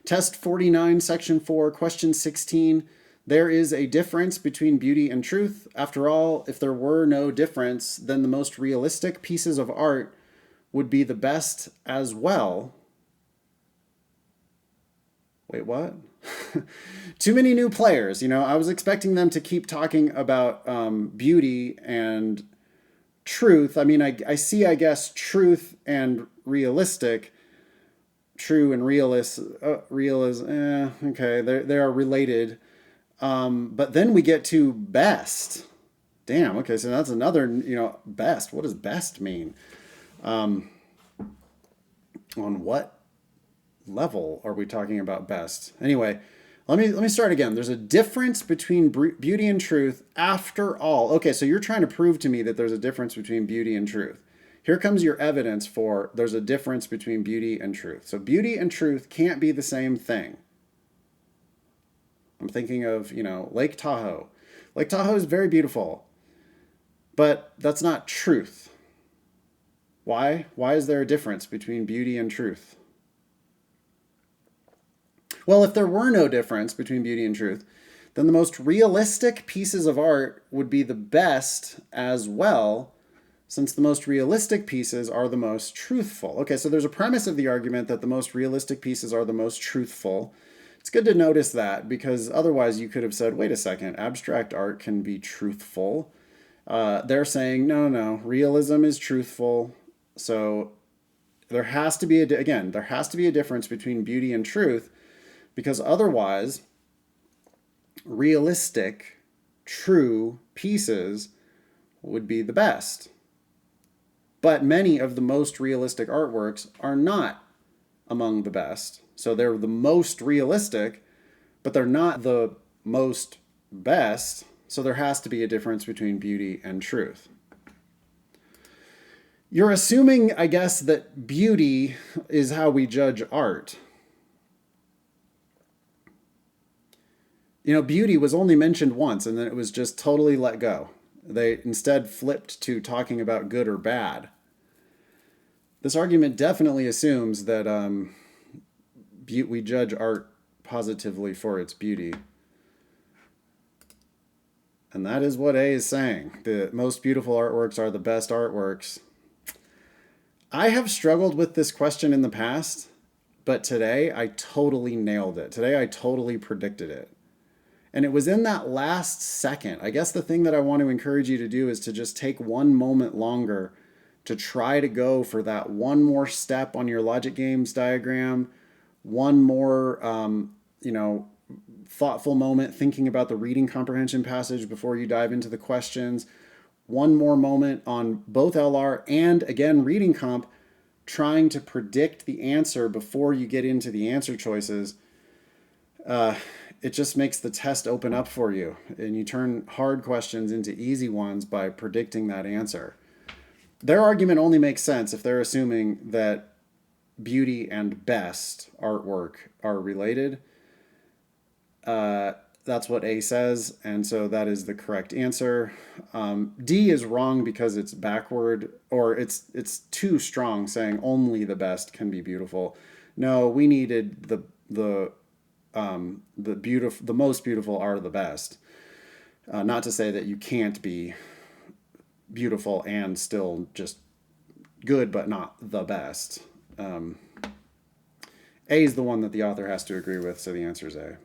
Test 49, section 4, question 16. There is a difference between beauty and truth. After all, if there were no difference, then the most realistic pieces of art would be the best as well. Wait, what? Too many new players. You know, I was expecting them to keep talking about beauty and truth. I mean, I see, I guess, truth and realistic. True and real is, okay, they are related. But then we get to best. Damn, okay, so that's another, best. What does best mean? On what level are we talking about best? Anyway, let me start again. There's a difference between beauty and truth after all. Okay, so you're trying to prove to me that there's a difference between beauty and truth. Here comes your evidence for there's a difference between beauty and truth. So beauty and truth can't be the same thing. I'm thinking of, Lake Tahoe. Lake Tahoe is very beautiful, but that's not truth. Why? Why is there a difference between beauty and truth? Well, if there were no difference between beauty and truth, then the most realistic pieces of art would be the best as well, since the most realistic pieces are the most truthful. Okay, so there's a premise of the argument that the most realistic pieces are the most truthful. It's good to notice that, because otherwise you could have said, wait a second, abstract art can be truthful. They're saying, no, realism is truthful. So there has to be, there has to be a difference between beauty and truth, because otherwise realistic, true pieces would be the best. But many of the most realistic artworks are not among the best. So they're the most realistic, but they're not the most best. So there has to be a difference between beauty and truth. You're assuming, I guess, that beauty is how we judge art. Beauty was only mentioned once, and then it was just totally let go. They instead flipped to talking about good or bad. This argument definitely assumes that we judge art positively for its beauty. And that is what A is saying. The most beautiful artworks are the best artworks. I have struggled with this question in the past, but today I totally nailed it. Today I totally predicted it. And it was in that last second. I guess the thing that I want to encourage you to do is to just take one moment longer to try to go for that one more step on your logic games diagram, one more, thoughtful moment thinking about the reading comprehension passage before you dive into the questions, one more moment on both LR and, again, reading comp, trying to predict the answer before you get into the answer choices. It just makes the test open up for you, and you turn hard questions into easy ones by predicting that answer. Their argument only makes sense if they're assuming that beauty and best artwork are related. That's what A says, and so that is the correct answer. D is wrong because it's backward, or it's too strong, saying only the best can be beautiful. No, we needed the most beautiful are the best. Not to say that you can't be beautiful and still just good, but not the best. A is the one that the author has to agree with, so the answer is A.